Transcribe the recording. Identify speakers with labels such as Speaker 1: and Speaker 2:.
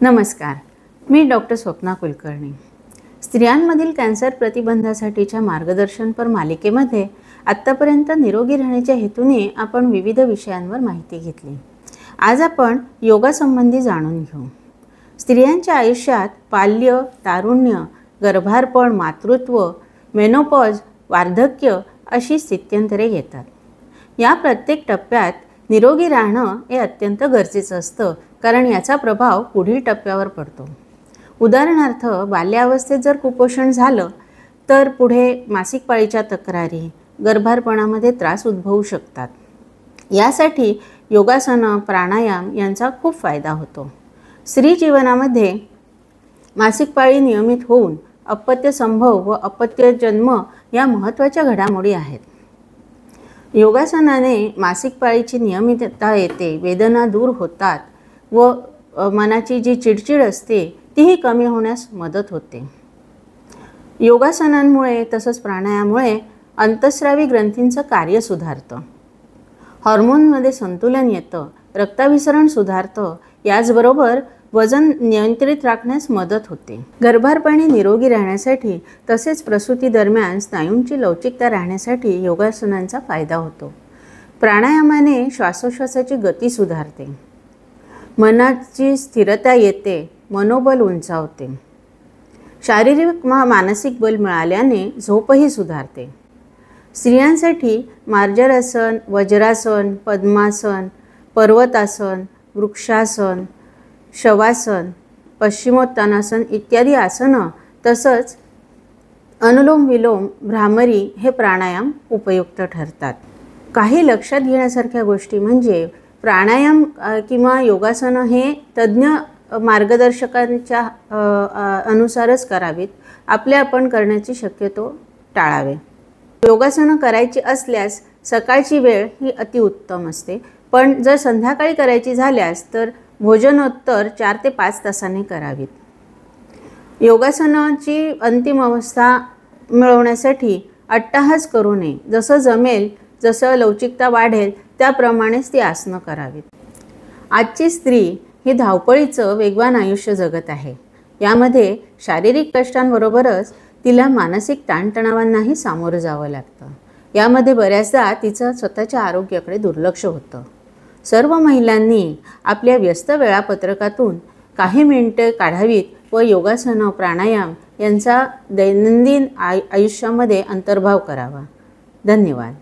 Speaker 1: नमस्कार, मी doctor Swapna Kulkarni. स्त्रियांमधील cancer प्रतिबंधासाठीच्या मार्गदर्शनपर मालिकेमध्ये आत्तापर्यंत निरोगी राहण्याच्या हेतूने आपण विविध विषयांवर माहिती घेतली। आज आपण योगासंबंधी जाणून घेऊ। स्त्रियांच्या आयुष्यात बाल्य, तारुण्य, गर्भारपण, मातृत्व, मेनोपॉज, वार्धक्य अशी स्थित्यंतरे येतात। या प्रत्येक टप्प्यात निरोगी राहणं हे अत्यंत गरजेचं असतं, कारण याचा प्रभाव पुढील टप्प्यावर पडतो। उदाहरणार्थ, बाल्यावस्थेत जर कुपोषण झालं तर पुढे मासिक पाळीच्या तक्रारी, गर्भारपणामध्ये त्रास उद्भवू शकतात। यासाठी योगासनं, प्राणायाम यांचा खूप फायदा होतो। स्त्री जीवनामध्ये मासिक पाळी नियमित होऊन अपत्य संभव व अपत्य जन्म या महत्त्वाच्या घडामोडी आहेत। योगासनाने मासिक पाळीची नियमितता येते, वेदना दूर होतात व मनाची जी चिडचिड असते तीही कमी होण्यास मदत होते। योगासनांमुळे तसंच प्राणायामामुळे अंतःस्रावी ग्रंथींचं कार्य सुधारतं, हॉर्मोनमध्ये संतुलन येतं, रक्ताभिसरण सुधारतं, याचबरोबर वजन नियंत्रित राखण्यास मदत होते। गर्भारपणी निरोगी राहण्यासाठी तसेच प्रसूती दरम्यान स्नायूंची लवचिकता राहण्यासाठी योगासनांचा फायदा होतो। प्राणायामाने श्वासोश्वासाची गती सुधारते, मनाची स्थिरता येते, मनोबल उंचावते, शारीरिक व मानसिक बल मिळाल्याने झोपही सुधारते। स्त्रियांसाठी मार्जरासन, वज्रासन, पद्मासन, पर्वतासन, वृक्षासन, शवासन, पश्चिमोत्तानासन इत्यादी आसनं तसंच अनुलोम विलोम, भ्रामरी हे प्राणायाम उपयुक्त ठरतात। काही लक्षात घेण्यासारख्या गोष्टी म्हणजे प्राणायाम किंवा योगासनं हे तज्ज्ञ मार्गदर्शकांच्या अनुसारच करावीत, आपल्या आपण करण्याची शक्यतो टाळावे। योगासनं करायची असल्यास सकाळची वेळ ही अतिउत्तम असते, पण जर संध्याकाळी करायची झाल्यास तर भोजनोत्तर 4 ते 5 तासांनी करावीत। योगासनाची अंतिम अवस्था मिळवण्यासाठी अट्टाहास करू नये, जसं जमेल जसं लवचिकता वाढेल त्याप्रमाणेच ती आसनं करावीत। आजची स्त्री ही धावपळीचं वेगवान आयुष्य जगत आहे। यामध्ये शारीरिक कष्टांबरोबरच तिला मानसिक ताणतणावांनाही सामोरं जावं लागतं। यामध्ये बऱ्याचदा तिचं स्वतःच्या आरोग्याकडे दुर्लक्ष होतं। सर्व महिलांनी आपल्या व्यस्त वेळापत्रकातून काही मिनिटे काढावीत व योगासनं, प्राणायाम यांचा दैनंदिन आयुष्यामध्ये अंतर्भाव करावा। धन्यवाद।